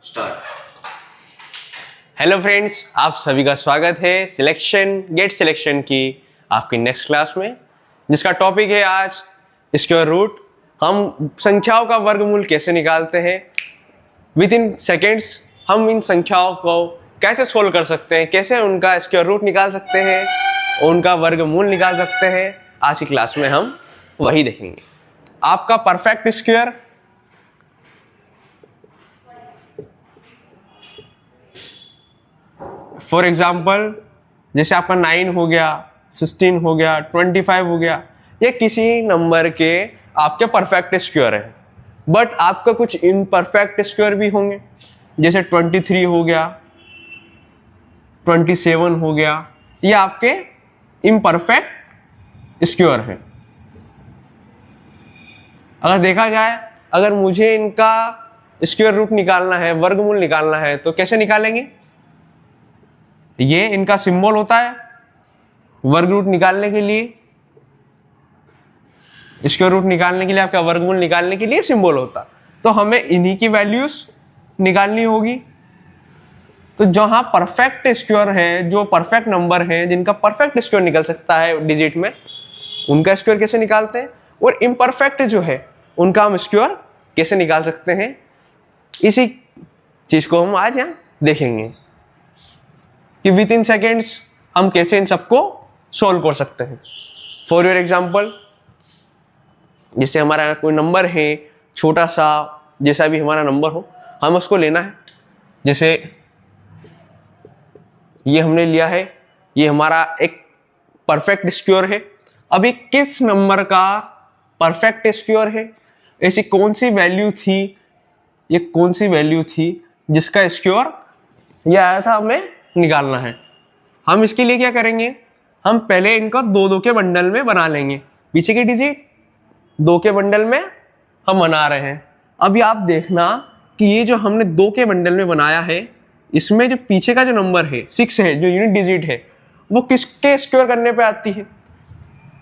Start. Hello friends, आप सभी का स्वागत है गेट सिलेक्शन की आपकी नेक्स्ट क्लास में, जिसका टॉपिक है आज स्क्वायर रूट। हम संख्याओं का वर्गमूल कैसे निकालते हैं, विद इन सेकेंड्स हम इन संख्याओं को कैसे सोल्व कर सकते हैं, कैसे उनका स्क्वायर रूट निकाल सकते हैं, उनका वर्गमूल निकाल सकते हैं। आज की क्लास में हम वही देखेंगे। आपका परफेक्ट स्क्वायर, फॉर एग्जाम्पल जैसे आपका 9 हो गया, 16 हो गया, 25 हो गया, ये किसी नंबर के आपके परफेक्ट स्क्वायर है। बट आपका कुछ इम्परफेक्ट स्क्वायर भी होंगे, जैसे 23 हो गया, 27 हो गया, ये आपके इम्परफेक्ट स्क्वायर है। अगर देखा जाए, अगर मुझे इनका स्क्वायर रूट निकालना है, वर्गमूल निकालना है, तो कैसे निकालेंगे? ये इनका सिंबल होता है वर्ग रूट निकालने के लिए, स्क्वायर रूट निकालने के लिए, आपका वर्गमूल निकालने के लिए सिंबल होता। तो हमें इन्हीं की वैल्यूज निकालनी होगी। तो जहां परफेक्ट स्क्वायर है, जो परफेक्ट नंबर है, जिनका परफेक्ट स्क्वायर निकल सकता है डिजिट में, उनका स्क्वायर कैसे निकालते हैं, और इम्परफेक्ट जो है उनका हम स्क्वायर कैसे निकाल सकते हैं, इसी चीज को हम आज यहाँ देखेंगे कि विद इन सेकेंड्स हम कैसे इन सबको सॉल्व कर सकते हैं। फॉर योर एग्जाम्पल, जैसे हमारा कोई नंबर है छोटा सा, जैसा भी हमारा नंबर हो, हम उसको लेना है। जैसे ये हमने लिया है, ये हमारा एक परफेक्ट स्क्वायर है। अभी किस नंबर का परफेक्ट स्क्वायर है, ऐसी कौन सी वैल्यू थी, ये कौन सी वैल्यू थी जिसका स्क्वायर ये आया था, हमें निकालना है। हम इसके लिए क्या करेंगे, हम पहले इनका दो दो के बंडल में बना लेंगे। पीछे की डिजिट 2 के बंडल में हम बना रहे हैं। अभी आप देखना कि ये जो हमने 2 के बंडल में बनाया है, इसमें जो पीछे का जो नंबर है 6 है, जो यूनिट डिजिट है, वो किसके स्क्वायर करने पे आती है?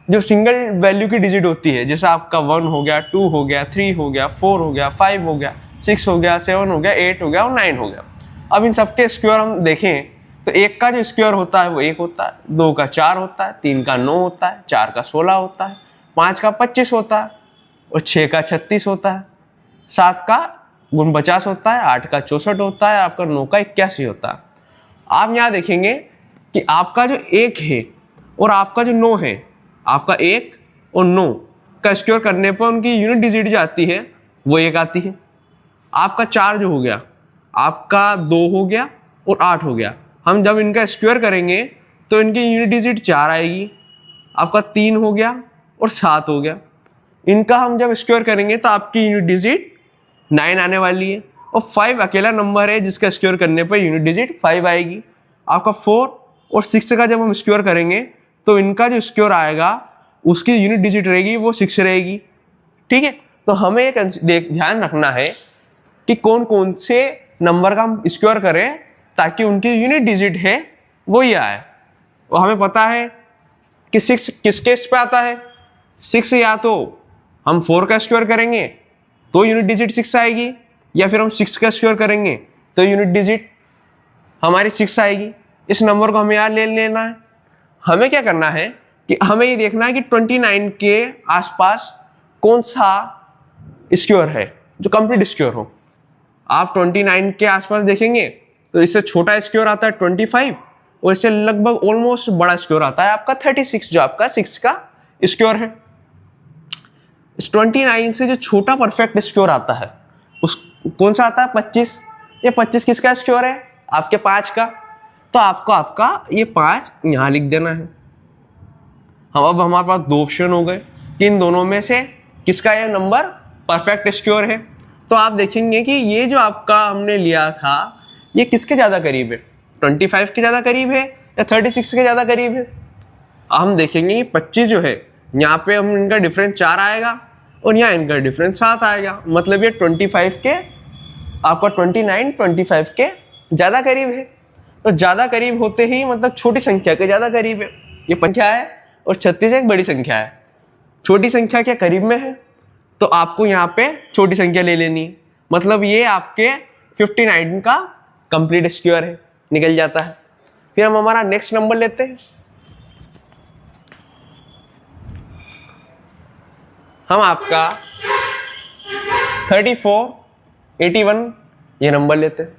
जो सिंगल वैल्यू की डिजिट होती है, जैसे आपका 1 हो गया, 2 हो गया, 3 हो गया, 4 हो गया, 5 हो गया, 6 हो गया, 7 हो गया, 8 हो गया और 9 हो गया। अब इन सबके स्क्वायर हम देखें तो 1 का जो स्क्वायर होता है वो 1 होता है, 2 का 4 होता है, 3 का 9 होता है, 4 का 16 होता है, 5 का 25 होता है और 6 का 36 होता है, 7 का 49 होता है, 8 का 64 होता है, आपका 9 का 81 होता है। आप यहाँ देखेंगे कि आपका जो 1 है और आपका जो 9 है, आपका 1 और 9 का स्क्वायर करने पर उनकी यूनिट डिजिट जो आती है वो 1 आती है। आपका 4 जो हो गया, आपका 2 हो गया और 8 हो गया। हम जब इनका स्क्वायर करेंगे तो इनकी यूनिट डिजिट 4 आएगी। आपका 3 हो गया और 7 हो गया। इनका हम जब स्क्वायर करेंगे तो आपकी यूनिट डिजिट 9 आने वाली है, और 5 अकेला नंबर है जिसका स्क्वायर करने पर यूनिट डिजिट 5 आएगी। आपका 4 और 6 का जब हम स्क्वायर करेंगे तो इनका जो स्क्वायर आएगा उसकी यूनिट डिजिट रहेगी वो 6 रहेगी। ठीक है, तो हमें एक ध्यान रखना है कि कौन कौन से नंबर का हम स्क्वायर करें ताकि उनकी यूनिट डिजिट है वो ही आए। और हमें पता है कि 6 किस केस पे आता है। 6 या तो हम 4 का स्क्वायर करेंगे तो यूनिट डिजिट 6 आएगी, या फिर हम 6 का स्क्वायर करेंगे तो यूनिट डिजिट हमारी 6 आएगी। इस नंबर को हमें याद ले लेना है। हमें क्या करना है कि हमें ये देखना है कि 29 के आसपास कौन सा स्क्वायर है जो कंप्लीट स्क्वायर हो। आप 29 के आसपास देखेंगे तो इससे छोटा स्क्वायर आता है 25, और इससे लगभग ऑलमोस्ट बड़ा स्क्वायर आता है आपका 36, जो आपका 6 का स्क्वायर है। इस 29 से जो छोटा परफेक्ट स्क्वायर आता है उस कौन सा आता है? 25। ये 25 किसका स्क्वायर है? आपके 5 का। तो आपको आपका ये 5 यहाँ लिख देना है। अब हमारे पास 2 ऑप्शन हो गए कि इन दोनों में से किसका ये नंबर परफेक्ट स्क्वायर है। तो आप देखेंगे कि ये जो आपका हमने लिया था ये किसके ज़्यादा करीब है? 25 के ज़्यादा करीब है या 36 के ज़्यादा करीब है? हम देखेंगे 25 जो है, यहाँ पे हम इनका डिफरेंस 4 आएगा और यहाँ इनका डिफरेंस 7 आएगा। मतलब ये 25 के, आपका 29 25 के ज़्यादा करीब है। तो ज़्यादा करीब होते ही मतलब छोटी संख्या के ज़्यादा करीब है। ये संख्या है और 36 एक बड़ी संख्या है। छोटी संख्या के करीब में है तो आपको यहाँ पे छोटी संख्या ले लेनी। मतलब ये आपके 59 का कंप्लीट स्क्वायर है, निकल जाता है। फिर हम हमारा नेक्स्ट नंबर लेते हैं। हम आपका 34, 81 ये नंबर लेते हैं।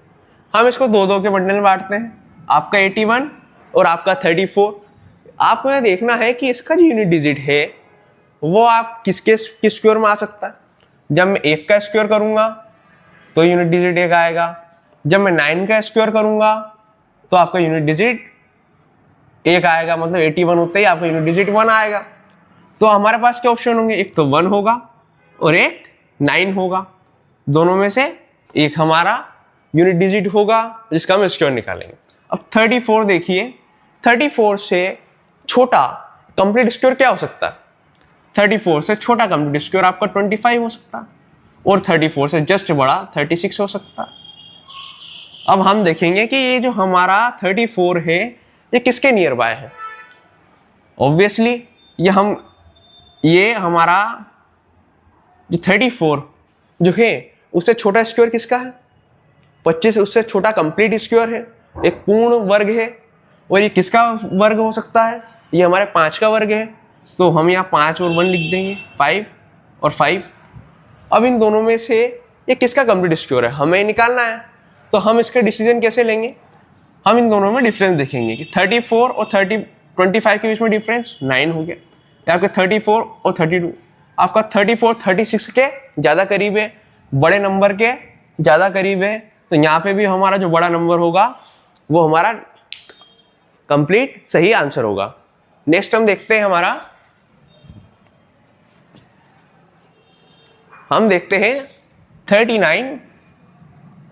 हम इसको दो दो के बंडल में बांटते हैं, आपका 81 और आपका 34। आपको यह देखना है कि इसका जो यूनिट डिजिट है वो आप किस स्क्वायर में आ सकता है। जब मैं 1 का स्क्वायर करूंगा तो यूनिट डिजिट 1 आएगा। जब मैं 9 का स्क्वायर करूंगा तो आपका यूनिट डिजिट 1 आएगा, मतलब 81 होते ही आपका यूनिट डिजिट 1 आएगा। तो हमारे पास क्या ऑप्शन होंगे, एक तो 1 होगा और एक 9 होगा। दोनों में से एक हमारा यूनिट डिजिट होगा जिसका हम स्क्वायर निकालेंगे। अब 34 देखिए, 34 से छोटा कंप्लीट स्क्वायर क्या हो सकता है? 34 से छोटा कंप्लीट स्क्वायर आपका 25 हो सकता है और 34 से जस्ट बड़ा 36 हो सकता है। अब हम देखेंगे कि ये जो हमारा 34 है ये किसके नियर बाय है। ऑब्वियसली ये हमारा जो 34 जो है उससे छोटा स्क्वायर किसका है? 25 उससे छोटा कंप्लीट स्क्वायर है, एक पूर्ण वर्ग है। और ये किसका वर्ग हो सकता है? ये हमारे 5 का वर्ग है। तो हम यहाँ 5 और 1 लिख देंगे, 5 और 5। अब इन दोनों में से ये किसका कंप्लीट स्क्वायर है हमें निकालना है। तो हम इसका डिसीजन कैसे लेंगे? हम इन दोनों में डिफरेंस देखेंगे कि 34 और 25 के बीच में डिफरेंस 9 हो गया। या आपके 34 और 32, आपका 34 36 के ज़्यादा करीब है, बड़े नंबर के ज़्यादा करीब है। तो यहाँ पे भी हमारा जो बड़ा नंबर होगा वो हमारा कंप्लीट सही आंसर होगा। नेक्स्ट हम देखते हैं हम देखते हैं 39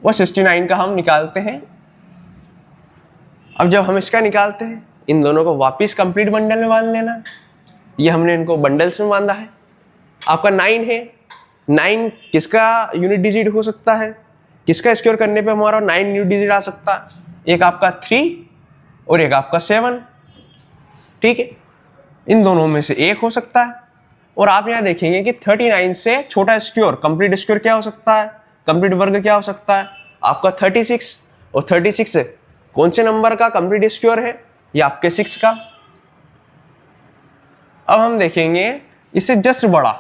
और 69 का हम निकालते हैं। अब जब हम इसका निकालते हैं इन दोनों को वापस कंप्लीट बंडल में बांध लेना है। ये हमने इनको बंडल्स में बांधा है। आपका 9 है, 9 किसका यूनिट डिजिट हो सकता है? किसका स्क्वायर करने पे हमारा 9 यूनिट डिजिट आ सकता है? एक आपका 3 और एक आपका 7, ठीक है। इन दोनों में से एक हो सकता है। और आप यहाँ देखेंगे कि 39 से छोटा स्क्वायर कंप्लीट स्क्वायर क्या हो सकता है, कंप्लीट वर्ग क्या हो सकता है? आपका 36। और 36 से कौन से नंबर का कंप्लीट स्क्वायर है? ये आपके 6 का। अब हम देखेंगे इससे जस्ट बड़ा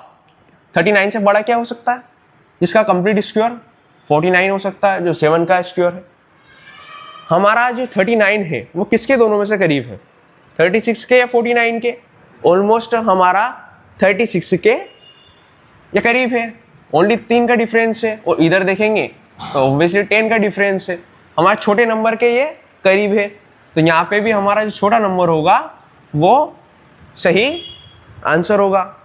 39 से बड़ा क्या हो सकता है जिसका कंप्लीट स्क्वायर 49 हो सकता है, जो 7 का स्क्वायर है। हमारा जो 39 है वो किसके दोनों में से करीब है? 36 के या 49 के? ऑलमोस्ट हमारा 36 के या करीब है। ओनली 3 का डिफरेंस है। और इधर देखेंगे तो ऑब्वियसली 10 का डिफरेंस है। हमारे छोटे नंबर के ये करीब है। तो यहाँ पे भी हमारा जो छोटा नंबर होगा वो सही आंसर होगा।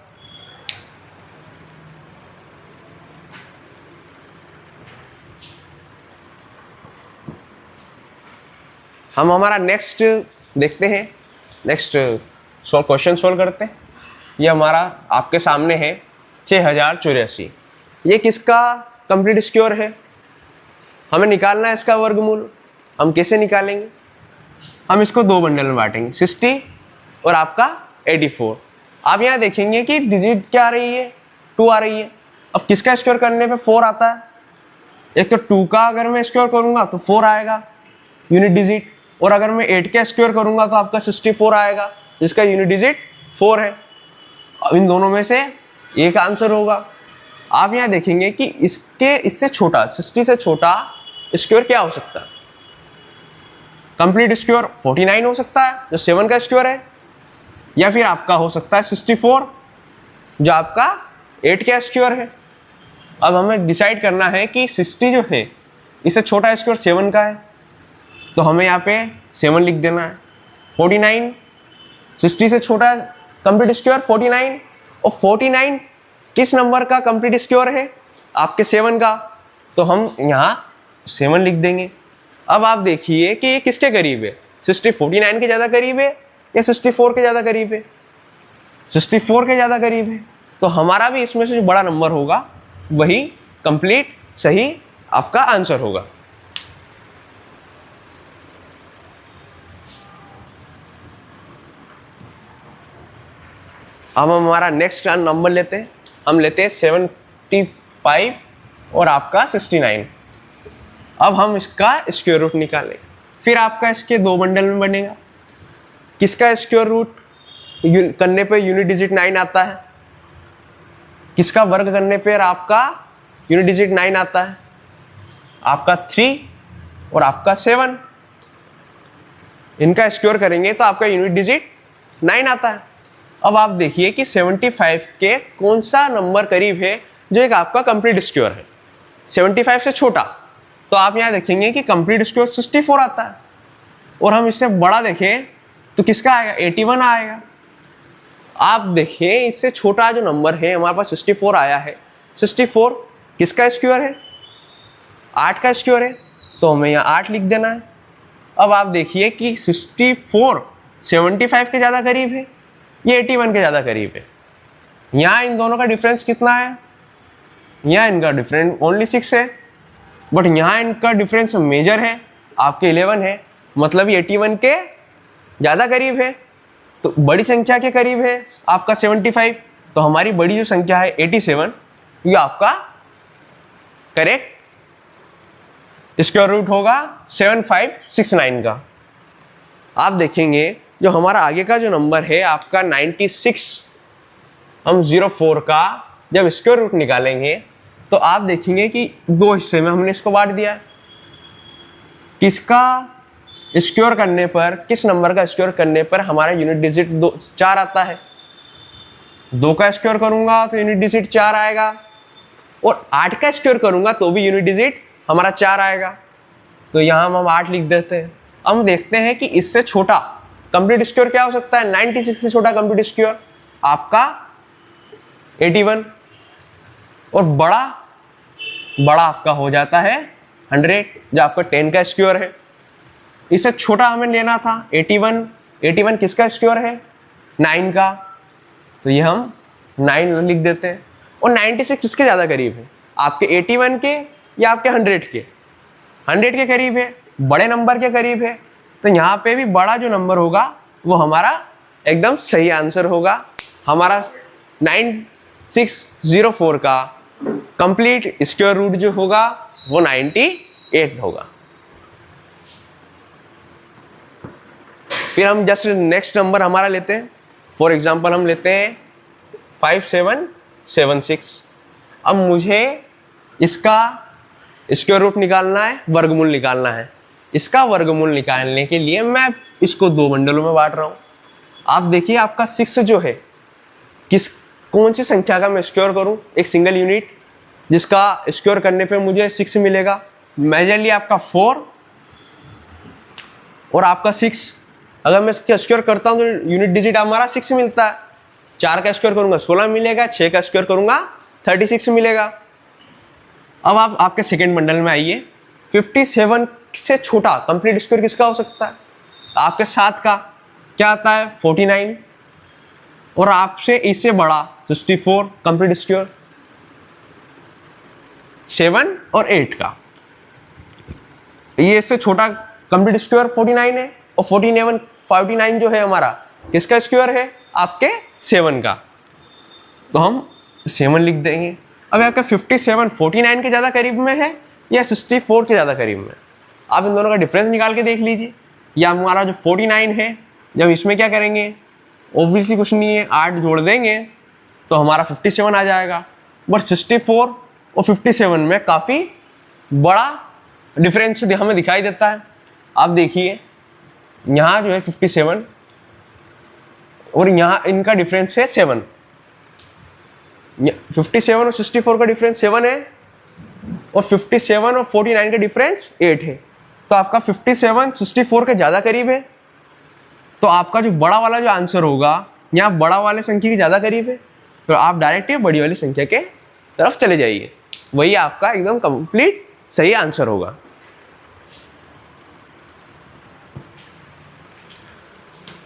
हम हमारा नेक्स्ट देखते हैं, नेक्स्ट क्वेश्चन सोल्व करते हैं। ये हमारा आपके सामने है 6084। ये किसका कंप्लीट स्क्वायर है? हमें निकालना है इसका वर्गमूल। हम कैसे निकालेंगे? हम इसको दो बंडल में बांटेंगे, 60 और आपका 84। आप यहाँ देखेंगे कि डिजिट क्या आ रही है? 2 आ रही है। अब किसका स्क्वायर करने पे 4 आता है? एक तो 2 का अगर मैं स्क्वायर करूँगा तो 4 आएगा यूनिट डिजिट, और अगर मैं 8 का स्क्वायर करूँगा तो आपका 64 आएगा जिसका यूनिट डिजिट 4 है। अब इन दोनों में से एक आंसर होगा। आप यहाँ देखेंगे कि इससे छोटा 60 से छोटा स्क्वायर क्या हो सकता है? कंप्लीट स्क्वायर 49 हो सकता है जो 7 का स्क्वायर है, या फिर आपका हो सकता है 64 जो आपका 8 का स्क्वायर है। अब हमें डिसाइड करना है कि 60 जो है इससे छोटा स्क्वायर 7 का है, तो हमें यहाँ पे 7 लिख देना है। 49 60 से छोटा कंप्लीट स्क्वायर 49, और 49 किस नंबर का कंप्लीट स्क्वायर है? आपके 7 का। तो हम यहाँ 7 लिख देंगे। अब आप देखिए कि ये किसके करीब है? 60 49 के ज़्यादा करीब है या 64 के ज़्यादा करीब है? 64 के ज़्यादा करीब है। तो हमारा भी इसमें से जो बड़ा नंबर होगा वही कंप्लीट सही आपका आंसर होगा। अब हम हमारा नेक्स्ट नंबर लेते हैं। हम लेते हैं 75 और आपका 69। अब हम इसका स्क्वायर रूट निकालें। फिर आपका इसके दो बंडल में बनेगा। किसका स्क्वायर रूट करने पे यूनिट डिजिट 9 आता है, किसका वर्ग करने पर आपका यूनिट डिजिट 9 आता है, आपका 3 और आपका 7। इनका स्क्वायर करेंगे तो आपका यूनिट डिजिट 9 आता है। अब आप देखिए कि 75 के कौन सा नंबर करीब है जो एक आपका कंप्लीट स्क्वायर है। 75 से छोटा तो आप यहाँ देखेंगे कि कंप्लीट स्क्वायर 64 आता है, और हम इससे बड़ा देखें तो किसका आएगा, 81 आएगा। आप देखिए इससे छोटा जो नंबर है हमारे पास 64 आया है। 64 किसका स्क्वायर है, 8 का स्क्वायर है, तो हमें यहाँ 8 लिख देना है। अब आप देखिए कि 64 75 के ज़्यादा करीब है, ये 81 के ज़्यादा करीब है। यहाँ इन दोनों का डिफरेंस कितना है, यहाँ इनका डिफरेंस ओनली 6 है, बट यहाँ इनका डिफरेंस मेजर है, आपके 11 है, मतलब ये 81 के ज़्यादा करीब है। तो बड़ी संख्या के करीब है आपका 75, तो हमारी बड़ी जो संख्या है 87, ये आपका करेक्ट स्क्वायर रूट होगा 7569 का। आप देखेंगे जो हमारा आगे का जो नंबर है आपका 96, हम 04 का जब स्क्वायर रूट निकालेंगे तो आप देखेंगे कि दो हिस्से में हमने इसको बांट दिया है। किसका स्क्वायर करने पर, किस नंबर का स्क्वायर करने पर हमारा यूनिट डिजिट 4 आता है। 2 का स्क्वायर करूंगा तो यूनिट डिजिट 4 आएगा, और 8 का स्क्वायर करूंगा तो भी यूनिट डिजिट हमारा 4 आएगा। तो यहाँ हम 8 लिख देते हैं। अब हम देखते हैं कि इससे छोटा कंप्लीट स्क्वायर क्या हो सकता है। 96 से छोटा कंप्लीट स्क्वायर आपका 81, और बड़ा आपका हो जाता है 100, जो आपका 10 का स्क्वायर है। इससे छोटा हमें लेना था 81 किसका स्क्वायर है, 9 का, तो ये हम 9 लिख देते हैं। और 96 किसके ज़्यादा करीब है, आपके 81 के या आपके 100 के, 100 के करीब है, बड़े नंबर के करीब है। तो यहाँ पे भी बड़ा जो नंबर होगा वो हमारा एकदम सही आंसर होगा। हमारा 9604 का कंप्लीट स्क्वायर रूट जो होगा वो 98 होगा। फिर हम जस्ट नेक्स्ट नंबर हमारा लेते हैं। फॉर एग्जांपल हम लेते हैं 5776। अब मुझे इसका स्क्वायर रूट निकालना है, वर्गमूल निकालना है। इसका वर्गमूल निकालने के लिए मैं इसको 2 बंडलों में बांट रहा हूँ। आप देखिए आपका 6 जो है, कौन सी संख्या का मैं स्क्वायर करूँ, एक सिंगल यूनिट जिसका स्क्वायर करने पे मुझे 6 मिलेगा। मेजरली आपका 4 और आपका 6, अगर मैं इसका स्क्वायर करता हूँ तो यूनिट डिजिट हमारा 6 मिलता है। 4 का स्क्वायर करूंगा 16 मिलेगा, 6 का स्क्वायर करूंगा 36 मिलेगा। अब आप आपके सेकेंड बंडल में आइए। 57 से छोटा कंप्लीट स्क्वायर किसका हो सकता है, आपके 7 का क्या आता है 49, और आपसे इससे बड़ा 64 कंप्लीट स्क्वायर 7 और 8 का। ये इससे छोटा कंप्लीट स्क्वायर 49 है, और 49 जो है हमारा किसका स्क्वायर है, आपके 7 का, तो हम 7 लिख देंगे। अब आपका 57 49 के ज़्यादा करीब में है या 64 के ज़्यादा करीब में, आप इन दोनों का डिफरेंस निकाल के देख लीजिए। या हमारा जो 49 है, जब इसमें क्या करेंगे, ऑब्वियसली कुछ नहीं है, 8 जोड़ देंगे तो हमारा 57 आ जाएगा। बट 64 और 57 में काफ़ी बड़ा डिफरेंस हमें दिखाई देता है। आप देखिए यहाँ जो है 57 और यहाँ इनका डिफरेंस है 7। 57 और 64 का डिफरेंस 7 है, और 57 और 49 का डिफरेंस 8 है। तो आपका 57 64 के ज़्यादा करीब है, तो आपका जो बड़ा वाला जो आंसर होगा यहाँ बड़ा वाले संख्या के ज़्यादा करीब है, तो आप डायरेक्ट ये बड़ी वाली संख्या के तरफ चले जाइए, वही आपका एकदम कंप्लीट सही आंसर होगा।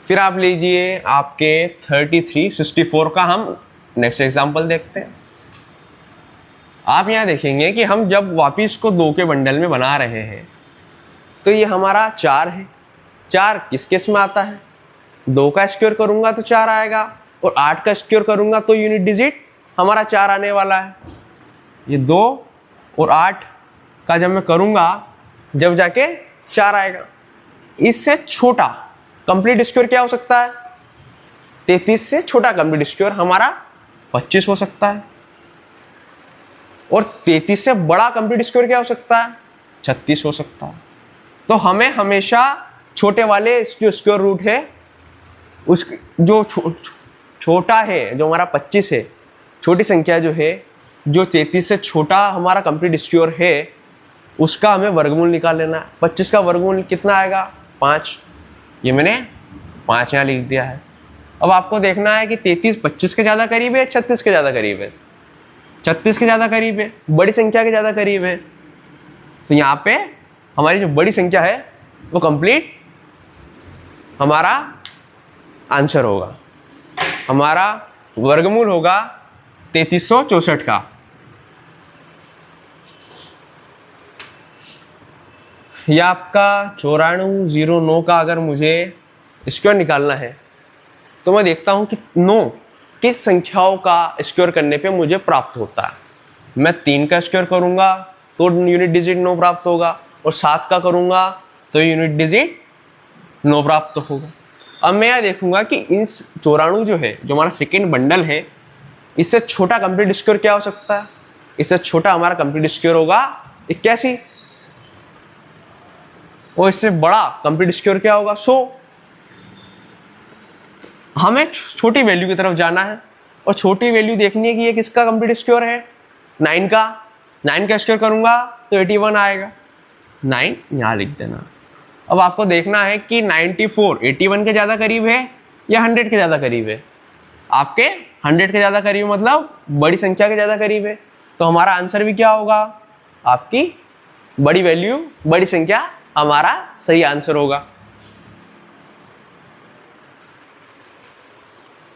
फिर आप लीजिए आपके 3364 का हम नेक्स्ट एग्जांपल देखते हैं। आप यहाँ देखेंगे कि हम जब वापिस को 2 के बंडल में बना रहे हैं तो ये हमारा 4 है। 4 किस केस में आता है, 2 का स्क्वायर करूंगा तो 4 आएगा, और 8 का स्क्वायर करूंगा तो यूनिट डिजिट हमारा 4 आने वाला है। ये 2 और 8 का जब मैं करूंगा जब जाके 4 आएगा। इससे छोटा कंप्लीट स्क्वायर क्या हो सकता है? 33 से छोटा कंप्लीट स्क्वायर हमारा 25 हो सकता है। और 33 से बड़ा कंप्लीट स्क्वायर क्या हो सकता है? 36 हो सकता है। तो हमें हमेशा छोटे वाले जो स्क्वायर रूट है उस जो छोटा है, जो हमारा 25 है, छोटी संख्या जो है, जो 33 से छोटा हमारा कंप्लीट स्क्वायर है, उसका हमें वर्गमूल निकाल लेना है। 25 का वर्गमूल कितना आएगा? 5। ये मैंने 5 यहाँ लिख दिया है। अब आपको देखना है कि 33 25 के ज़्यादा करीब है, 36 के ज़्यादा करीब है। 36 के ज़्यादा करीब है, बड़ी संख्या के ज़्यादा करीब है। तो यहाँ पे हमारी जो बड़ी संख्या है वो कंप्लीट हमारा आंसर होगा। हमारा वर्गमूल होगा 3364 का। या आपका 9409 का अगर मुझे स्क्वायर निकालना है तो मैं देखता हूं कि 9 किस संख्याओं का स्क्वायर करने पे मुझे प्राप्त होता है। मैं 3 का स्क्वायर करूंगा तो यूनिट डिजिट 9 प्राप्त होगा, और 7 का करूंगा तो यूनिट डिजिट 9 प्राप्त होगा। अब मैं यह देखूंगा कि इस 94 जो है, जो हमारा सेकेंड बंडल है, इससे छोटा कंप्लीट स्क्वायर क्या हो सकता है? इससे छोटा हमारा कंप्लीट स्क्वायर होगा 81, और इससे बड़ा कंप्लीट स्क्वायर क्या होगा? 100। हमें छोटी वैल्यू की तरफ जाना है, और छोटी वैल्यू देखनी है कि ये किसका कंप्लीट स्क्वायर है? 9 का। 9 का स्क्वायर करूंगा तो 81 आएगा। 9 यहाँ लिख देना। अब आपको देखना है कि 94 81 के ज़्यादा करीब है या 100 के ज़्यादा करीब है। आपके 100 के ज़्यादा करीब मतलब बड़ी संख्या के ज़्यादा करीब है, तो हमारा आंसर भी क्या होगा? आपकी बड़ी वैल्यू, बड़ी संख्या हमारा सही आंसर होगा।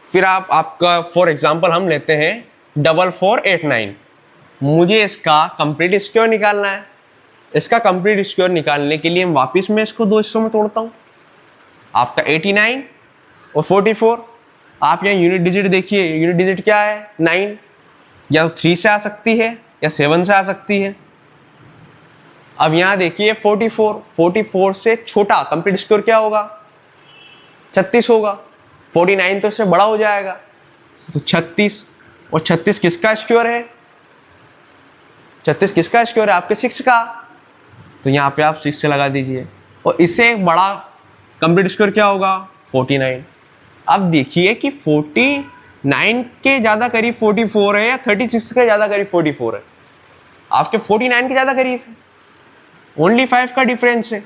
फिर आपका फॉर एग्जांपल हम लेते हैं 4489। मुझे इसका कंप्लीट स्क्वायर निकालना है। इसका कंप्लीट स्क्वायर निकालने के लिए वापस मैं इसको 2 हिस्सों में तोड़ता हूँ। आपका 89 और 44। आप यहाँ यूनिट डिजिट देखिए, यूनिट डिजिट क्या है? 9। या 3 से आ सकती है या 7 से आ सकती है। अब यहाँ देखिए 44 से छोटा कंप्लीट स्क्वायर क्या होगा? 36 होगा। 49 तो इससे बड़ा हो जाएगा, तो 36। और 36 किसका स्क्वायर है? 36 किसका स्क्वायर है? आपके 6 का। तो यहाँ पे आप 6 से लगा दीजिए, और इससे एक बड़ा कंप्लीट स्क्वायर क्या होगा? 49। अब देखिए कि 49 के ज़्यादा करीब 44 है या 36 के ज़्यादा करीब 44 है। आपके 49 के ज़्यादा करीब है, ओनली 5 का डिफरेंस है।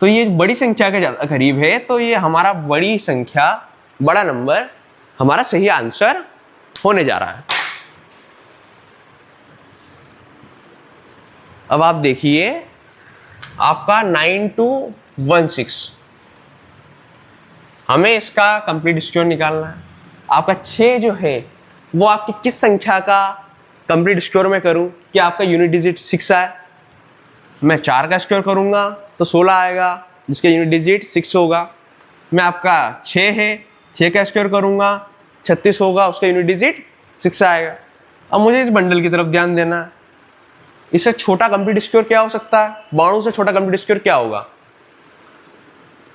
तो ये बड़ी संख्या के ज़्यादा करीब है, तो ये हमारा बड़ी संख्या, बड़ा नंबर हमारा सही आंसर होने जा रहा है। अब आप देखिए आपका 9216, हमें इसका कंप्लीट स्क्वायर निकालना है। आपका 6 जो है वो आपकी किस संख्या का कंप्लीट स्क्वायर में करूं कि आपका यूनिट डिजिट 6 आए? मैं 4 का स्क्वायर करूंगा तो 16 आएगा, जिसका यूनिट डिजिट 6 होगा। मैं आपका 6 है, 6 का स्क्वायर करूंगा 36 होगा, उसका यूनिट डिजिट 6 आएगा। अब मुझे इस बंडल की तरफ ध्यान देना है। इससे छोटा कंप्लीट स्क्वायर क्या हो सकता है? 92 से छोटा कंप्लीट स्क्वायर क्या होगा?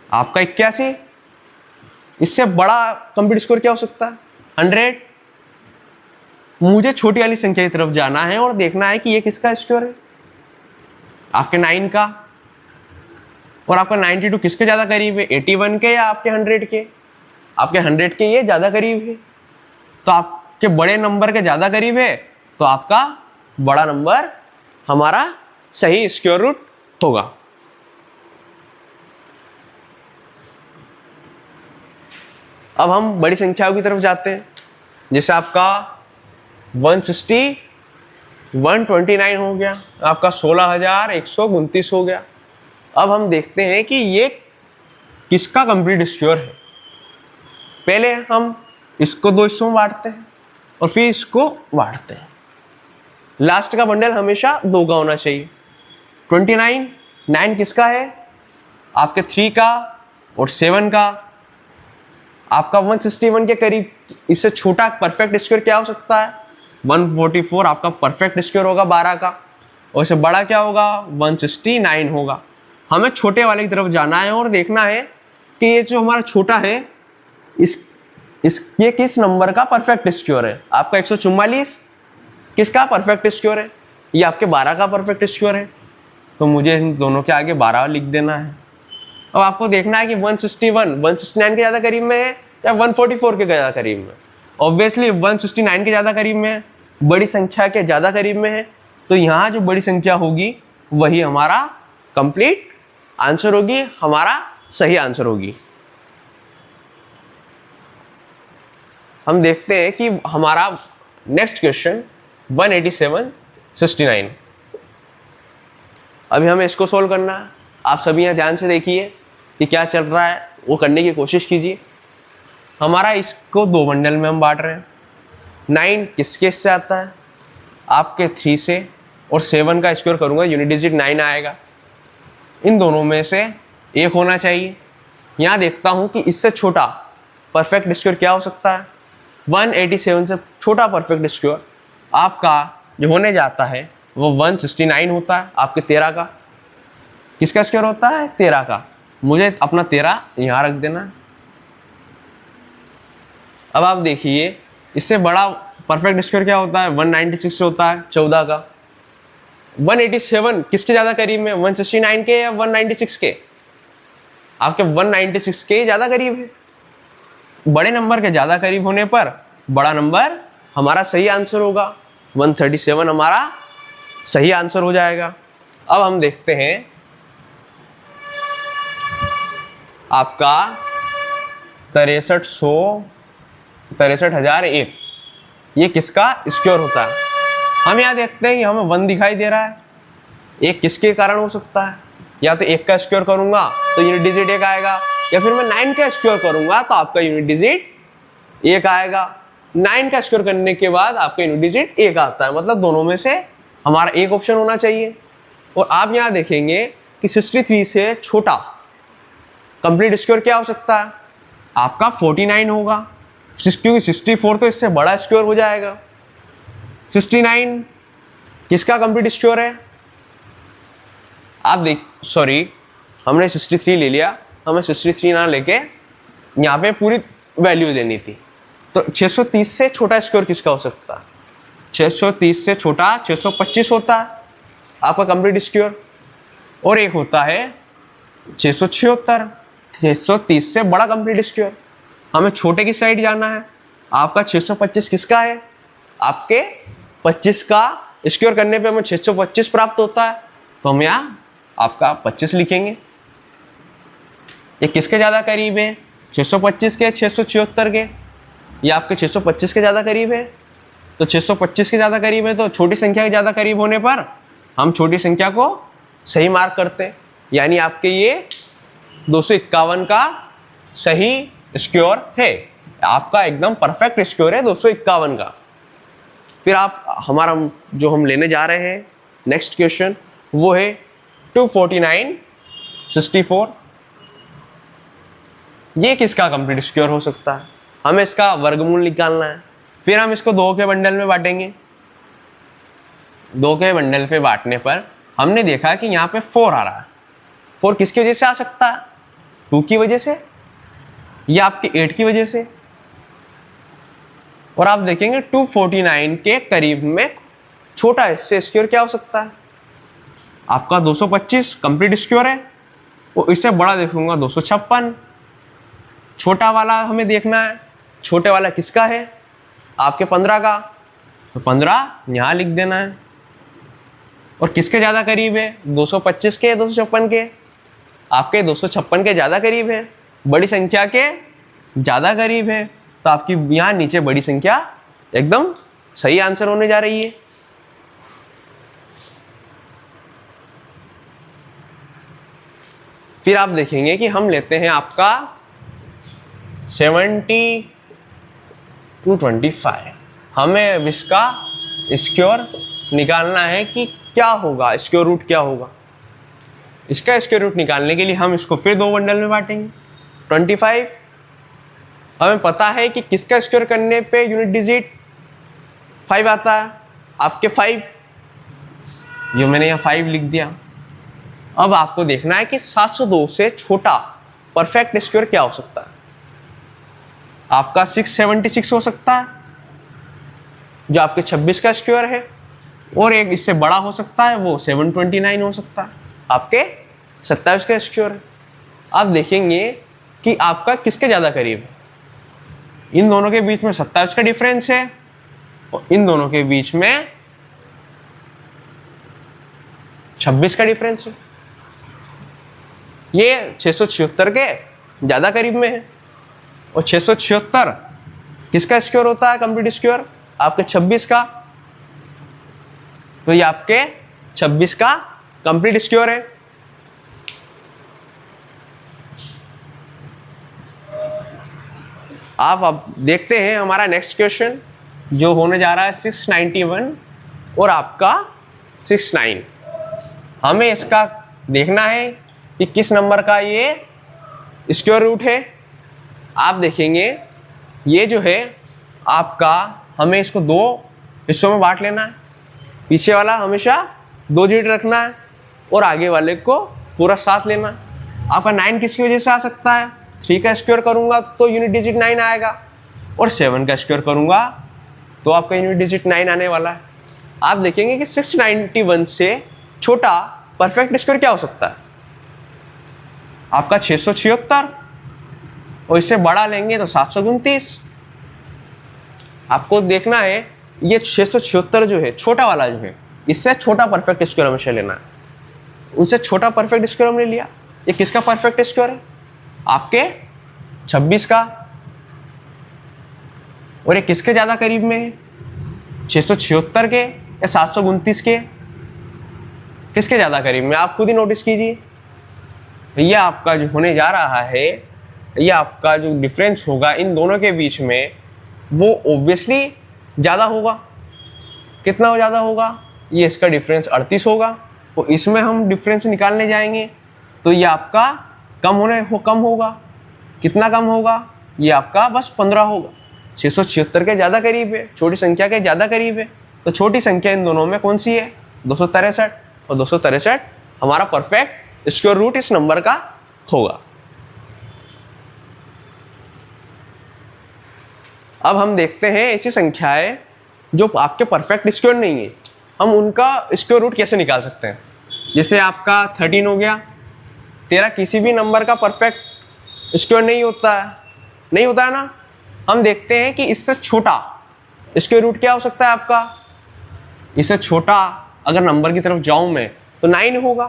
आपका 81। इससे बड़ा कंप्लीट स्क्वायर क्या हो सकता है? 100। मुझे छोटी वाली संख्या की तरफ जाना है और देखना है कि ये किसका स्क्वायर है? आपके 9 का। और आपका 92 किसके ज़्यादा करीब है? 81 के या आपके 100 के? आपके 100 के ये ज़्यादा करीब है, तो आपके बड़े नंबर के ज़्यादा करीब है, तो आपका बड़ा नंबर हमारा सही स्क्वायर रूट होगा। अब हम बड़ी संख्याओं की तरफ जाते हैं। जैसे आपका 160 129 हो गया, आपका 16,129 हो गया। अब हम देखते हैं कि ये किसका कंप्लीट स्क्वायर है। पहले हम इसको 2 हिस्सों में बांटते हैं और फिर इसको बांटते हैं। लास्ट का बंडल हमेशा 2 का होना चाहिए। 29, 9 किसका है? आपके 3 का और 7 का। आपका 161 के करीब, इससे छोटा परफेक्ट स्क्वायर क्या हो सकता है? 144 आपका परफेक्ट स्क्वायर होगा 12 का, और इससे बड़ा क्या होगा 169 होगा। हमें छोटे वाले की तरफ जाना है और देखना है कि ये जो हमारा छोटा है ये किस नंबर का परफेक्ट स्क्वायर है। आपका 144 किसका परफेक्ट स्क्वायर है, ये आपके 12 का परफेक्ट स्क्वायर है, तो मुझे इन दोनों के आगे 12 लिख देना है। अब आपको देखना है कि 169 के ज़्यादा करीब में है या 144 के ज़्यादा करीब में। ऑब्वियसली 169 के ज़्यादा करीब में है, बड़ी संख्या के ज़्यादा करीब में है, तो यहाँ जो बड़ी संख्या होगी वही हमारा कंप्लीट आंसर होगी, हमारा सही आंसर होगी। हम देखते हैं कि हमारा नेक्स्ट क्वेश्चन 187/69। अभी हमें इसको सोल्व करना है। आप सभी यहाँ ध्यान से देखिए कि क्या चल रहा है, वो करने की कोशिश कीजिए। हमारा इसको 2 बंडल में हम बांट रहे हैं। 9 किसके से आता है, आपके 3 से, और 7 का स्क्वायर करूँगा यूनिट डिजिट 9 आएगा। इन दोनों में से एक होना चाहिए। यहाँ देखता हूँ कि इससे छोटा परफेक्ट स्क्वायर क्या हो सकता है। 187 से छोटा परफेक्ट स्क्वायर आपका जो होने जाता है वो 169 होता है, आपके 13 का। किसका स्क्वायर होता है, 13 का। मुझे अपना 13 यहाँ रख देना है। अब आप देखिए इससे बड़ा परफेक्ट स्क्वायर क्या होता है, 196 होता है, 14 का। 187 किसके ज़्यादा करीब में, 169 के या 196 के? आपके 196 के ज़्यादा करीब है। बड़े नंबर के ज़्यादा करीब होने पर बड़ा नंबर हमारा सही आंसर होगा, 137 हमारा सही आंसर हो जाएगा। अब हम देखते हैं आपका 63,001 ये किसका स्क्वायर होता है। हम यहाँ देखते हैं हमें 1 दिखाई दे रहा है। एक किसके कारण हो सकता है, या तो 1 का स्क्वायर करूंगा तो यूनिट डिजिट 1 आएगा, या फिर मैं 9 का स्क्वायर करूंगा तो आपका यूनिट डिजिट 1 आएगा। 9 का स्क्वायर करने के बाद आपका यूनिट डिजिट 1 आता है, मतलब दोनों में से हमारा एक ऑप्शन होना चाहिए। और आप यहाँ देखेंगे कि 63 से छोटा कंप्लीट स्क्वायर क्या हो सकता है, आपका 49 होगा, क्योंकि 64 तो इससे बड़ा स्क्वायर हो जाएगा। 69 किसका कंप्लीट स्क्वायर है, आप देख, सॉरी हमने 63 ले लिया, हमें 63 ना लेके यहाँ पे पूरी वैल्यू लेनी थी। तो 630 से छोटा स्क्वायर किसका हो सकता है, 630 से छोटा 625 होता है आपका कंप्लीट स्क्वायर, और एक होता है 676। 630 से बड़ा कंप्लीट स्क्वायर, हमें छोटे की साइड जाना है। आपका 625 किसका है, आपके 25 का स्क्वायर करने पे हमें 625 प्राप्त होता है, तो हम यहाँ आपका 25 लिखेंगे। ये किसके ज़्यादा करीब है, 625 के, 676 के, ये आपके 625 के ज़्यादा करीब है। तो 625 के ज़्यादा करीब है, तो छोटी संख्या के ज़्यादा करीब होने पर हम छोटी संख्या को सही मार्क करते हैं, यानी आपके ये 251 का सही स्क्वायर है, आपका एकदम परफेक्ट स्क्वायर है 251 का। फिर आप हमारा जो हम लेने जा रहे हैं नेक्स्ट क्वेश्चन वो है 249/64। ये किसका कंप्लीट स्क्वायर हो सकता है, हमें इसका वर्गमूल निकालना है। फिर हम इसको 2 के बंडल में बांटेंगे। 2 के बंडल पे बांटने पर हमने देखा कि यहाँ पे 4 आ रहा है। 4 किसकी वजह से आ सकता है, 2 की वजह से या आपके 8 की वजह से। और आप देखेंगे 249 के करीब में छोटा इससे स्क्वायर क्या हो सकता है, आपका 225 कंप्लीट स्क्वायर है, और इससे बड़ा देखूंगा 256। छोटा वाला हमें देखना है, छोटे वाला किसका है, आपके 15 का, तो 15 यहाँ लिख देना है। और किसके ज़्यादा करीब है, 225 के, 256 के, आपके 256 के ज़्यादा करीब है, बड़ी संख्या के ज़्यादा करीब है, तो आपकी यहाँ नीचे बड़ी संख्या एकदम सही आंसर होने जा रही है। फिर आप देखेंगे कि हम लेते हैं आपका 70/25। हमें अब इसका स्क्वायर निकालना है कि क्या होगा, स्क्वायर रूट क्या होगा। इसका स्क्वायर रूट निकालने के लिए हम इसको फिर 2 बंडल में बांटेंगे। 25 हमें पता है कि किसका स्क्वायर करने पे यूनिट डिजिट 5 आता है, आपके 5। ये मैंने यहाँ 5 लिख दिया। अब आपको देखना है कि 702 से छोटा परफेक्ट स्क्वायर क्या हो सकता है। आपका 676 हो सकता है जो आपके 26 का स्क्वायर है, और एक इससे बड़ा हो सकता है वो 729 हो सकता है, आपके 27 का स्क्वायर है। आप देखेंगे कि आपका किसके ज़्यादा करीब है। इन दोनों के बीच में 27 का डिफरेंस है और इन दोनों के बीच में 26 का डिफरेंस है। ये 676 के ज़्यादा करीब में है, और 676 किसका स्क्वायर होता है कंप्लीट स्क्वायर, आपके 26 का। तो ये आपके 26 का कंप्लीट स्क्वायर है। आप अब देखते हैं हमारा नेक्स्ट क्वेश्चन जो होने जा रहा है 691 और आपका 69। हमें इसका देखना है कि किस नंबर का ये स्क्वायर रूट है। आप देखेंगे ये जो है आपका, हमें इसको 2 हिस्सों में बांट लेना है। पीछे वाला हमेशा 2 डिजिट रखना है और आगे वाले को पूरा 7 लेना है। आपका 9 किसकी वजह से आ सकता है, 3 का स्क्वायर करूंगा तो यूनिट डिजिट 9 आएगा, और 7 का स्क्वायर करूंगा तो आपका यूनिट डिजिट 9 आने वाला है। आप देखेंगे कि 691 से छोटा परफेक्ट स्क्वायर क्या हो सकता है, आपका 676, और इससे बड़ा लेंगे तो 729। आपको देखना है ये 676 जो है छोटा वाला जो है, इससे छोटा परफेक्ट स्क्वायर हमेशा लेना है। उससे छोटा परफेक्ट स्क्वायर हमने लिया। ये किसका परफेक्ट स्क्वायर है, आपके 26 का, और ये किसके ज़्यादा करीब में है, 676 के या 729 के, किसके ज़्यादा करीब में, आप खुद ही नोटिस कीजिए। ये आपका जो होने जा रहा है, ये आपका जो डिफरेंस होगा इन दोनों के बीच में वो ऑब्वियसली ज़्यादा होगा। कितना ज़्यादा होगा, ये इसका डिफरेंस 38 होगा, और इसमें हम डिफरेंस निकालने जाएंगे तो ये आपका कम होगा। कितना कम होगा, ये आपका बस 15 होगा। 676 के ज़्यादा करीब है, छोटी संख्या के ज़्यादा करीब है, तो छोटी संख्या इन दोनों में कौन सी है, 263, और 263 हमारा परफेक्ट स्क्वायर रूट इस नंबर का होगा। अब हम देखते हैं ऐसी संख्याएं जो आपके परफेक्ट स्क्वायर नहीं है, हम उनका स्क्वायर रूट कैसे निकाल सकते हैं। जैसे आपका 13 हो गया, 13 किसी भी नंबर का परफेक्ट स्क्वायर नहीं होता है ना। हम देखते हैं कि इससे छोटा स्क्वायर रूट क्या हो सकता है आपका, इससे छोटा अगर नंबर की तरफ जाऊं मैं तो 9 होगा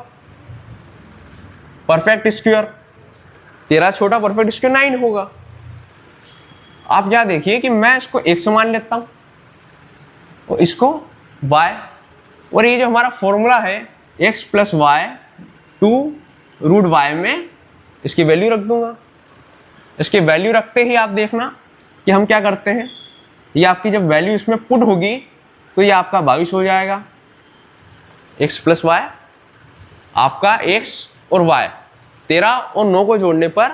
परफेक्ट स्क्वायर। 13 छोटा परफेक्ट स्क्वायर 9 होगा। आप यहाँ देखिए कि मैं इसको x मान लेता हूँ और इसको y, और ये जो हमारा फॉर्मूला है x + y 2√y में इसकी वैल्यू रख दूंगा। इसकी वैल्यू रखते ही आप देखना कि हम क्या करते हैं, ये आपकी जब वैल्यू इसमें पुट होगी तो ये आपका 22 हो जाएगा। x + y आपका x और y 13 और 9 को जोड़ने पर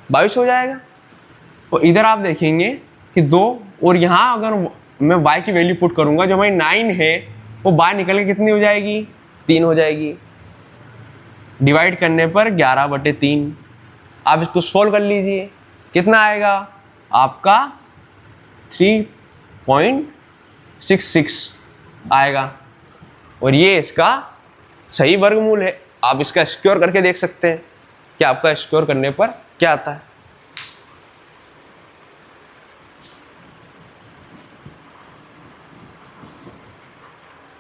22 हो जाएगा। और इधर आप देखेंगे कि 2, और यहाँ अगर मैं y की वैल्यू पुट करूँगा जो हमारी 9 है वो बाहर निकल के कितनी हो जाएगी, 3 हो जाएगी। डिवाइड करने पर 11/3। आप इसको सोल्व कर लीजिए, कितना आएगा आपका 3.66 आएगा, और ये इसका सही वर्गमूल है। आप इसका स्क्वायर करके देख सकते हैं कि आपका स्क्वायर करने पर क्या आता है।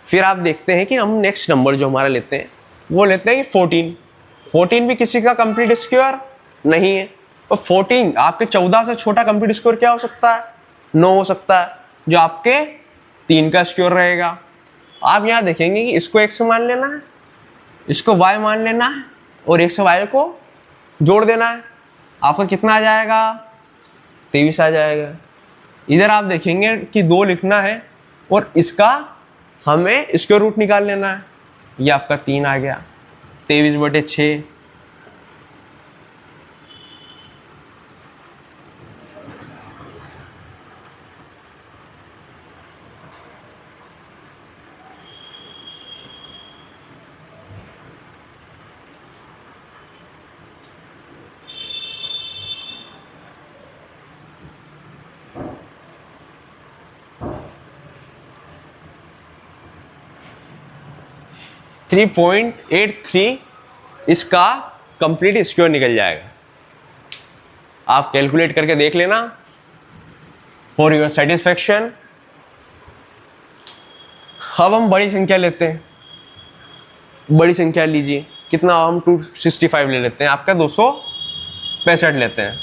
फिर आप देखते हैं कि हम नेक्स्ट नंबर जो हमारा लेते हैं वो लेते हैं कि 14 भी किसी का कंप्लीट स्क्वायर नहीं है। और 14 आपके 14 से छोटा कंप्लीट स्क्वायर क्या हो सकता है, 9 हो सकता है, जो आपके 3 का स्क्वायर रहेगा। आप यहाँ देखेंगे कि इसको x मान लेना है, इसको y मान लेना है, और x से y को जोड़ देना है। आपका कितना आ जाएगा, 23 आ जाएगा। इधर आप देखेंगे कि 2 लिखना है और इसका हमें स्क्वायर रूट निकाल लेना है। ये आपका 3 आ गया, 23/6। 3.83 इसका कंप्लीट स्क्वायर निकल जाएगा। आप कैलकुलेट करके देख लेना फॉर योर सेटिस्फेक्शन। अब हम बड़ी संख्या लेते हैं, बड़ी संख्या लीजिए, कितना हम 265 ले लेते हैं, आपका 265 लेते हैं।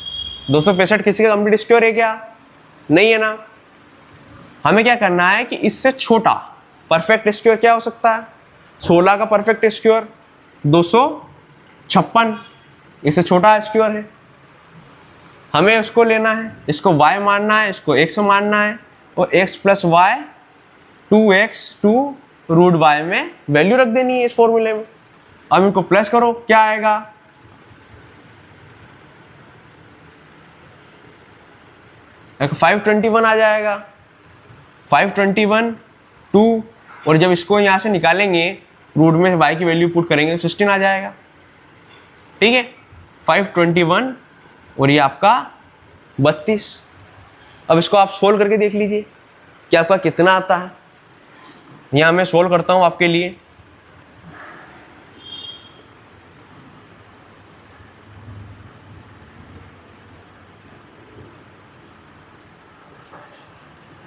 265 किसी का कंप्लीट स्क्वायर है क्या? नहीं है ना। हमें क्या करना है कि इससे छोटा परफेक्ट स्क्वायर क्या हो सकता है? 16 का परफेक्ट स्क्वायर 256, इससे छोटा स्क्वायर है। हमें उसको लेना है, इसको y मानना है, इसको x मानना है, और x plus Y 2x 2√y में वैल्यू रख देनी है इस फॉर्मूले में। अब इनको प्लस करो, क्या आएगा? एक 521 आ जाएगा। 521 2, और जब इसको यहां से निकालेंगे रूट में y की वैल्यू पुट करेंगे तो 16 आ जाएगा। ठीक है, 521 और ये आपका 32। अब इसको आप सोल्व करके देख लीजिए कि आपका कितना आता है। यहाँ मैं सोल्व करता हूँ आपके लिए।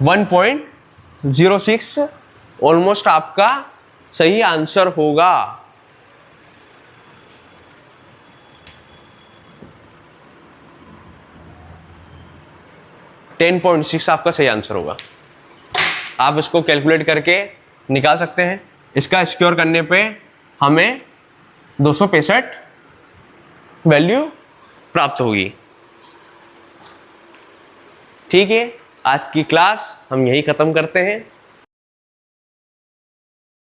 .06 ऑलमोस्ट आपका सही आंसर होगा। 10.6 आपका सही आंसर होगा। आप इसको कैलकुलेट करके निकाल सकते हैं। इसका स्क्वायर करने पे हमें 265 वैल्यू प्राप्त होगी। ठीक है, आज की क्लास हम यही खत्म करते हैं।